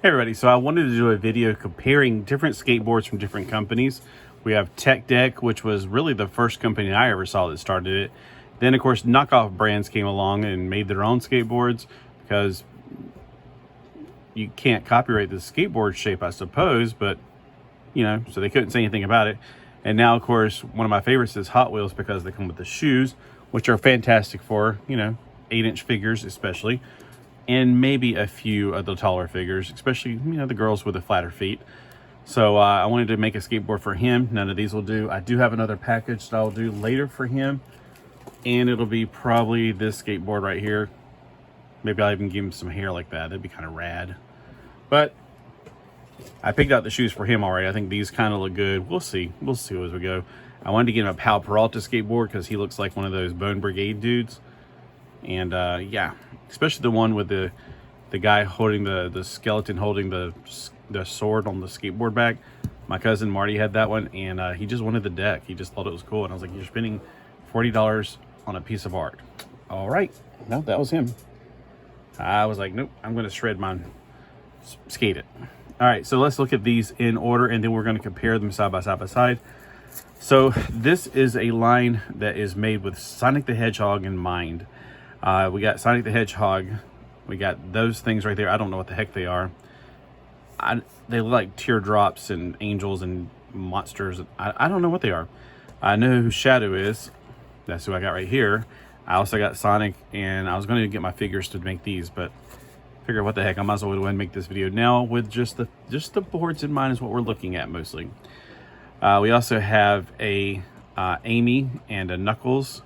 Hey everybody, so I wanted to do a video comparing different skateboards from different companies. We have Tech Deck, which was really the first company I ever saw that started it. Then of course knockoff brands came along and made their own skateboards because you can't copyright the skateboard shape, I suppose, but you know, so they couldn't say anything about it. And now of course one of my favorites is Hot Wheels because they come with the shoes, which are fantastic for, you know, 8-inch figures especially. And maybe a few of the taller figures, especially, you know, the girls with the flatter feet. So I wanted to make a skateboard for him. None of these will do. I do have another package that I'll do later for him. And it'll be probably this skateboard right here. Maybe I'll even give him some hair like that. That'd be kind of rad. But I picked out the shoes for him already. I think these kind of look good. We'll see. We'll see as we go. I wanted to get him a Pal Peralta skateboard because he looks like one of those Bone Brigade dudes. And yeah, especially the one with the guy holding the skeleton holding the sword on the skateboard back. My cousin Marty had that one, and he just wanted the deck. He just thought it was cool, and I was like, you're spending $40 on a piece of art. All right, no, that was him. I was like, nope, I'm going to shred mine, skate it. All right, so let's look at these in order, and then we're going to compare them side by side. So this is a line that is made with Sonic the Hedgehog in mind. We got Sonic the Hedgehog. We got those things right there. I don't know what the heck they are. They look like teardrops and angels and monsters. I don't know what they are. I know who Shadow is. That's who I got right here. I also got Sonic, and I was going to get my figures to make these, but figure what the heck. I might as well go ahead and make this video now with just the boards in mind is what we're looking at mostly. We also have a Amy and a Knuckles,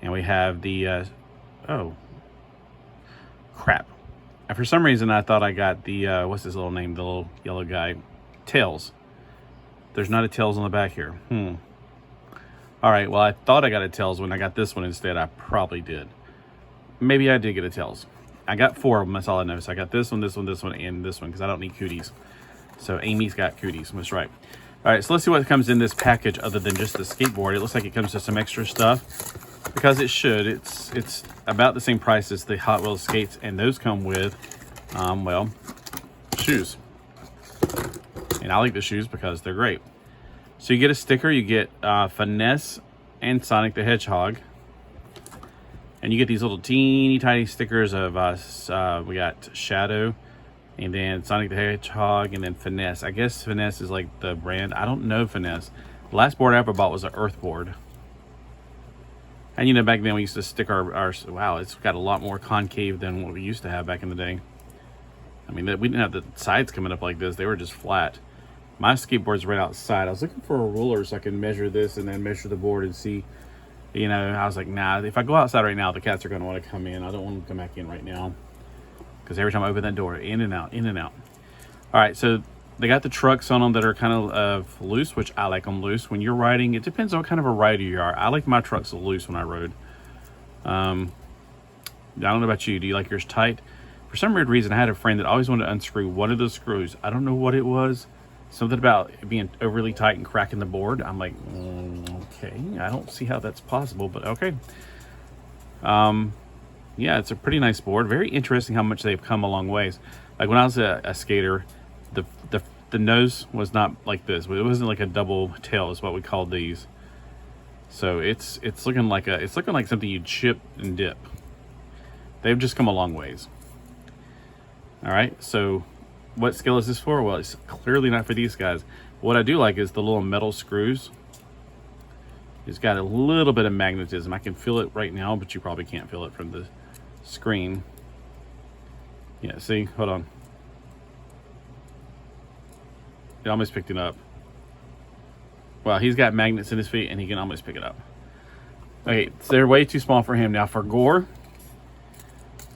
and we have the oh, crap. And for some reason, I thought I got the, what's his little name? The little yellow guy. Tails. There's not a Tails on the back here. All right, well, I thought I got a Tails when I got this one instead. I probably did. Maybe I did get a Tails. I got 4 of them, that's all I know. So I got this one, and this one, because I don't need cooties. So Amy's got cooties, that's right. All right, so let's see what comes in this package other than just the skateboard. It looks like it comes with some extra stuff. Because it should. It's about the same price as the Hot Wheels skates, and those come with, well, shoes. And I like the shoes because they're great. So you get a sticker, you get Finesse and Sonic the Hedgehog. And you get these little teeny tiny stickers of we got Shadow, and then Sonic the Hedgehog, and then Finesse. I guess Finesse is like the brand. I don't know Finesse. The last board I ever bought was an Earth board. And you know, back then we used to stick our wow, it's got a lot more concave than what we used to have back in the day. I mean, we didn't have the sides coming up like this. They were just flat. My skateboard's right outside. I was looking for a ruler so I can measure this and then measure the board and see, you know, I was like, nah, if I go outside right now, the cats are going to want to come in. I don't want them to come back in right now. Because every time I open that door, in and out, in and out. All right, so they got the trucks on them that are kind of loose, which I like them loose. When you're riding, it depends on what kind of a rider you are. I like my trucks loose when I rode. I don't know about you. Do you like yours tight? For some weird reason, I had a friend that always wanted to unscrew one of those screws. I don't know what it was. Something about it being overly tight and cracking the board. I'm like, okay. I don't see how that's possible, but okay. Yeah, it's a pretty nice board. Very interesting how much they've come a long ways. Like when I was a skater, the nose was not like this. It wasn't like a double tail is what we called these. So it's looking like something you'd chip and dip. They've just come a long ways. All right, so what scale is this for? Well, it's clearly not for these guys. What I do like is the little metal screws. It's got a little bit of magnetism. I can feel it right now, but you probably can't feel it from the screen. Yeah, see, hold on. It almost picked it up. Well, he's got magnets in his feet and he can almost pick it up. Okay, so they're way too small for him. Now for Gore,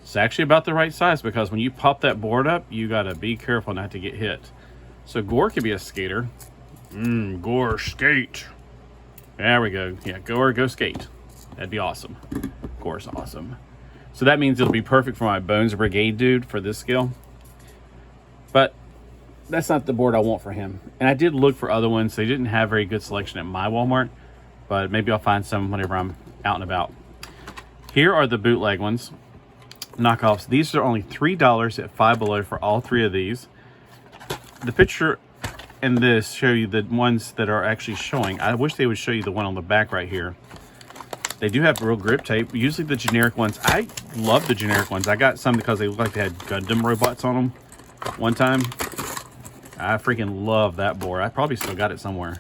it's actually about the right size because when you pop that board up, you gotta be careful not to get hit. So Gore could be a skater. Gore, skate. There we go. Yeah, Gore, go skate. That'd be awesome. Gore's awesome. So that means it'll be perfect for my Bones Brigade dude for this scale. But that's not the board I want for him. And I did look for other ones. They didn't have very good selection at my Walmart, but maybe I'll find some whenever I'm out and about. Here are the bootleg ones. knockoffs. These are only $3 at Five Below for all three of these. the picture and this show you the ones that are actually showing. I wish they would show you the one on the back right here. They do have real grip tape. Usually the generic ones, I love the generic ones. I got some because they look like they had Gundam robots on them one time. I freaking love that board. I probably still got it somewhere.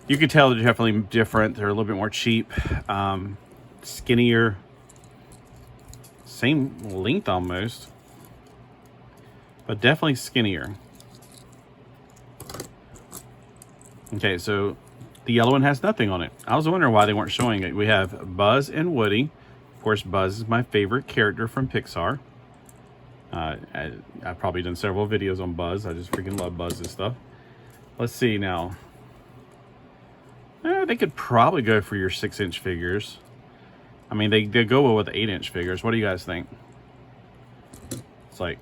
You can tell they're definitely different. They're a little bit more cheap, skinnier, same length almost, but definitely skinnier. Okay, so the yellow one has nothing on it. I was wondering why they weren't showing it. We have Buzz and Woody. Of course, Buzz is my favorite character from Pixar. I've probably done several videos on Buzz. I just freaking love Buzz's stuff. Let's see now. They could probably go for your 6-inch figures. I mean, they go well with the 8-inch figures. What do you guys think? It's like,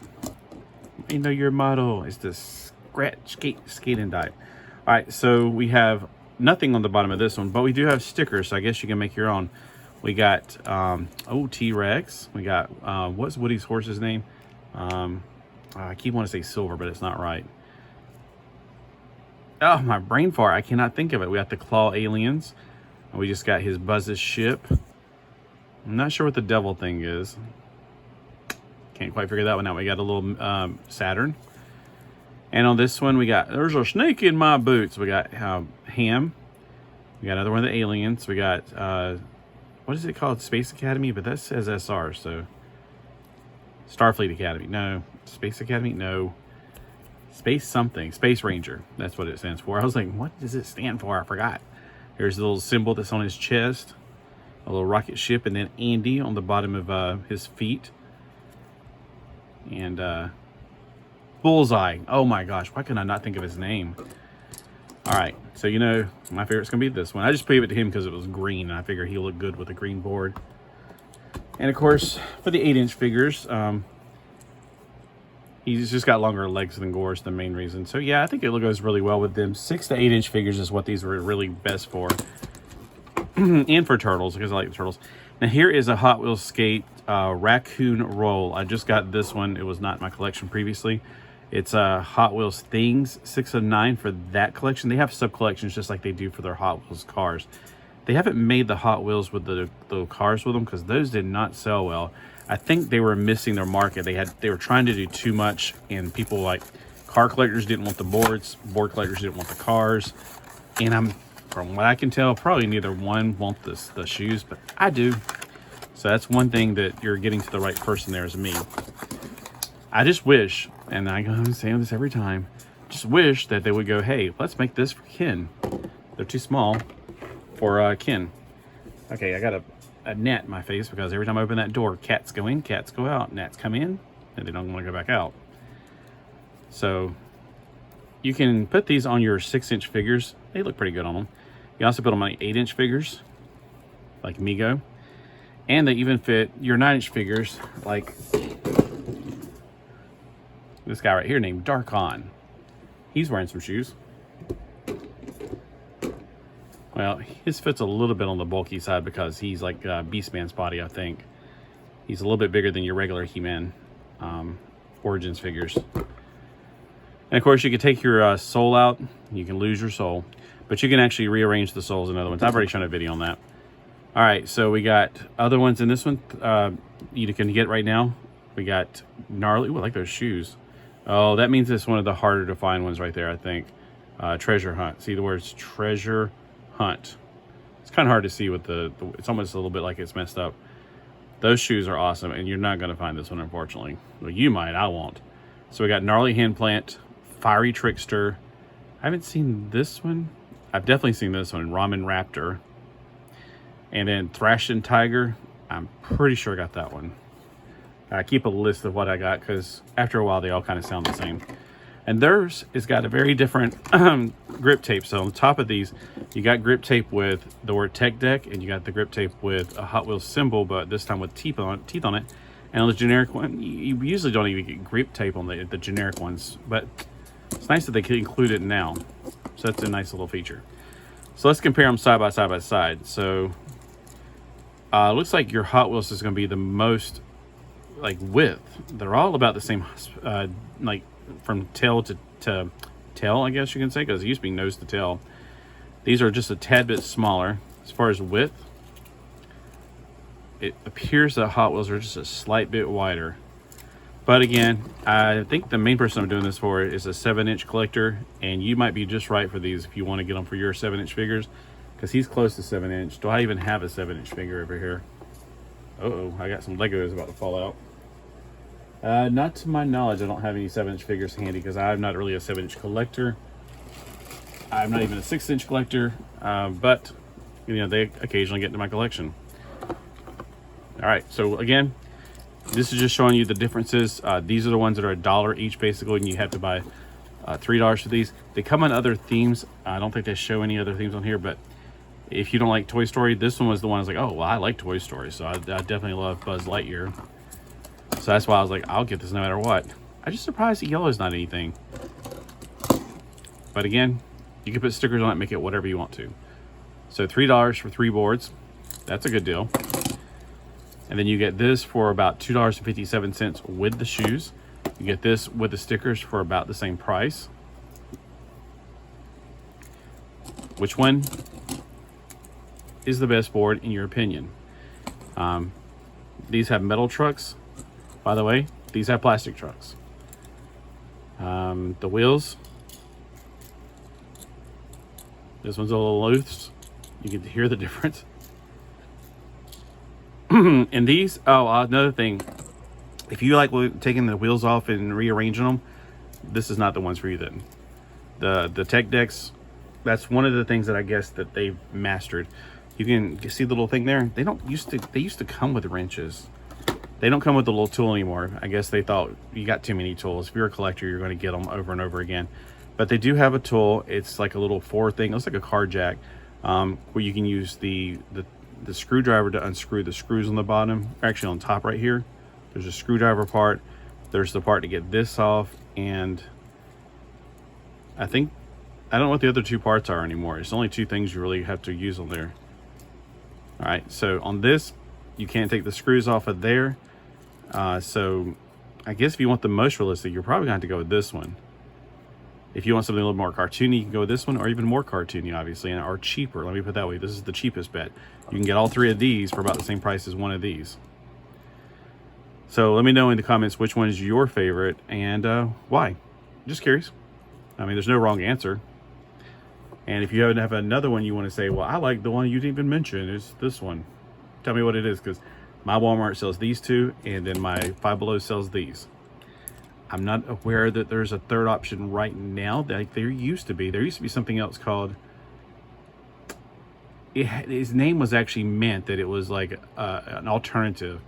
you know, your motto is to skate and die. All right, so we have nothing on the bottom of this one, but we do have stickers, so I guess you can make your own. We got T-Rex. We got what's Woody's horse's name? I keep wanting to say Silver, but it's not right. Oh, my brain fart. I cannot think of it. We got the Claw Aliens. And we just got his Buzz's ship. I'm not sure what the devil thing is. Can't quite figure that one out. We got a little Saturn. And on this one, we got, there's a snake in my boots. We got Ham. We got another one of the aliens. We got, what is it called? Space Academy? But that says SR, so. Starfleet Academy. No. Space Academy? No. Space something. Space Ranger. That's what it stands for. I was like, what does it stand for? I forgot. There's a little symbol that's on his chest. A little rocket ship. And then Andy on the bottom of his feet. And Bullseye. Oh my gosh. Why can I not think of his name? Alright. So, you know, my favorite's going to be this one. I just gave it to him because it was green. And I figured he looked good with a green board. And of course, for the 8-inch figures, he's just got longer legs than Gore's the main reason. So yeah, I think it goes really well with them. 6 to 8-inch figures is what these were really best for. And for turtles, because I like the turtles. Now here is a Hot Wheels Skate Raccoon Roll. I just got this one. It was not in my collection previously. It's Hot Wheels Things 6 of 9 for that collection. They have sub-collections just like they do for their Hot Wheels cars. They haven't made the Hot Wheels with the cars with them because those did not sell well. I think they were missing their market. They were trying to do too much, and people like car collectors didn't want the boards, board collectors didn't want the cars, and from what I can tell, probably neither one want the shoes, but I do. So that's one thing that you're getting to the right person there is me. I just wish, and I'm saying this every time, just wish that they would go, hey, let's make this for Ken. They're too small for Ken. Okay, I got a net in my face because every time I open that door, cats go in, cats go out, gnats come in, and they don't want to go back out. So you can put these on your 6-inch figures. They look pretty good on them. You also put them on 8-inch figures, like Migo. And they even fit your 9-inch figures, like this guy right here named Darkon. He's wearing some shoes. Well, his fit's a little bit on the bulky side because he's like Beastman's body, I think. He's a little bit bigger than your regular He-Man Origins figures. And of course, you can take your soul out. You can lose your soul. But you can actually rearrange the souls in other ones. I've already shown a video on that. All right, so we got other ones in this one you can get right now. We got Gnarly. Ooh, I like those shoes. Oh, that means it's one of the harder to find ones right there, I think. Treasure Hunt. See the words Treasure Hunt. It's kind of hard to see with the it's almost a little bit like it's messed up. Those shoes are awesome, and you're not going to find this one, unfortunately. Well, you might, I won't. So we got Gnarly Handplant, Fiery Trickster. I haven't seen this one. I've definitely seen this one, Ramen Raptor. And then Thrasher Tiger. I'm pretty sure I got that one. I keep a list of what I got because after a while they all kind of sound the same. And theirs has got a very different grip tape. So on the top of these, you got grip tape with the word Tech Deck, and you got the grip tape with a Hot Wheels symbol, but this time with teeth on it. And on the generic one, you usually don't even get grip tape on the generic ones, but it's nice that they can include it now. So that's a nice little feature. So let's compare them side by side. So looks like your Hot Wheels is going to be the most like width. They're all about the same like from tail to tail, I guess you can say, because it used to be nose to tail. These are just a tad bit smaller. As far as width, it appears that Hot Wheels are just a slight bit wider. But again, I think the main person I'm doing this for is a 7-inch collector, and you might be just right for these if you want to get them for your 7-inch figures, because he's close to 7-inch. Do I even have a 7-inch figure over here? Uh-oh, I got some Legos about to fall out. Not to my knowledge, I don't have any 7-inch figures handy, because I'm not really a 7-inch collector. I'm not even a 6-inch collector, but you know, they occasionally get into my collection. All right, so again, this is just showing you the differences. These are the ones that are $1 each, basically, and you have to buy $3 for these. They come on other themes. I don't think they show any other themes on here, but if you don't like Toy Story, this one was the one I was like, oh, well, I like Toy Story, so I definitely love Buzz Lightyear. So that's why I was like, I'll get this no matter what. I'm just surprised the yellow is not anything. But again, you can put stickers on it, make it whatever you want to. So $3 for 3 boards. That's a good deal. And then you get this for about $2.57 with the shoes. You get this with the stickers for about the same price. Which one is the best board in your opinion? These have metal trucks. By the way, these have plastic trucks. The wheels. This one's a little loose. You can hear the difference. And these, another thing, if you like taking the wheels off and rearranging them, this is not the ones for you then. The tech decks, that's one of the things that I guess that they've mastered. You can see the little thing there. They used to come with wrenches. They don't come with the little tool anymore. I guess they thought you got too many tools. If you're a collector, you're going to get them over and over again. But they do have a tool. It's like a little forward thing. It looks like a car jack, where you can use the screwdriver to unscrew the screws on the bottom. Actually, on top right here, there's a screwdriver part. There's the part to get this off, and I don't know what the other 2 parts are anymore. It's only 2 things you really have to use on there. All right, so on this, you can't take the screws off of there. So I guess if you want the most realistic, you're probably going to have to go with this one. If you want something a little more cartoony, you can go with this one, or even more cartoony, obviously, or cheaper. Let me put it that way. This is the cheapest bet. You can get all 3 of these for about the same price as one of these. So let me know in the comments which one is your favorite and why. Just curious. I mean, there's no wrong answer. And if you have another one you want to say, well, I like the one you didn't even mention, is this one. Tell me what it is, because my Walmart sells these 2, and then my Five Below sells these. I'm not aware that there's a third option right now. Like there used to be. There used to be something else called. His name was actually meant that it was like an alternative.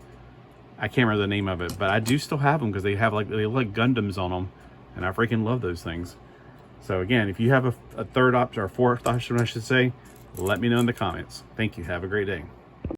I can't remember the name of it, but I do still have them because they look like Gundams on them, and I freaking love those things. So again, if you have a third option or fourth option, I should say, let me know in the comments. Thank you. Have a great day.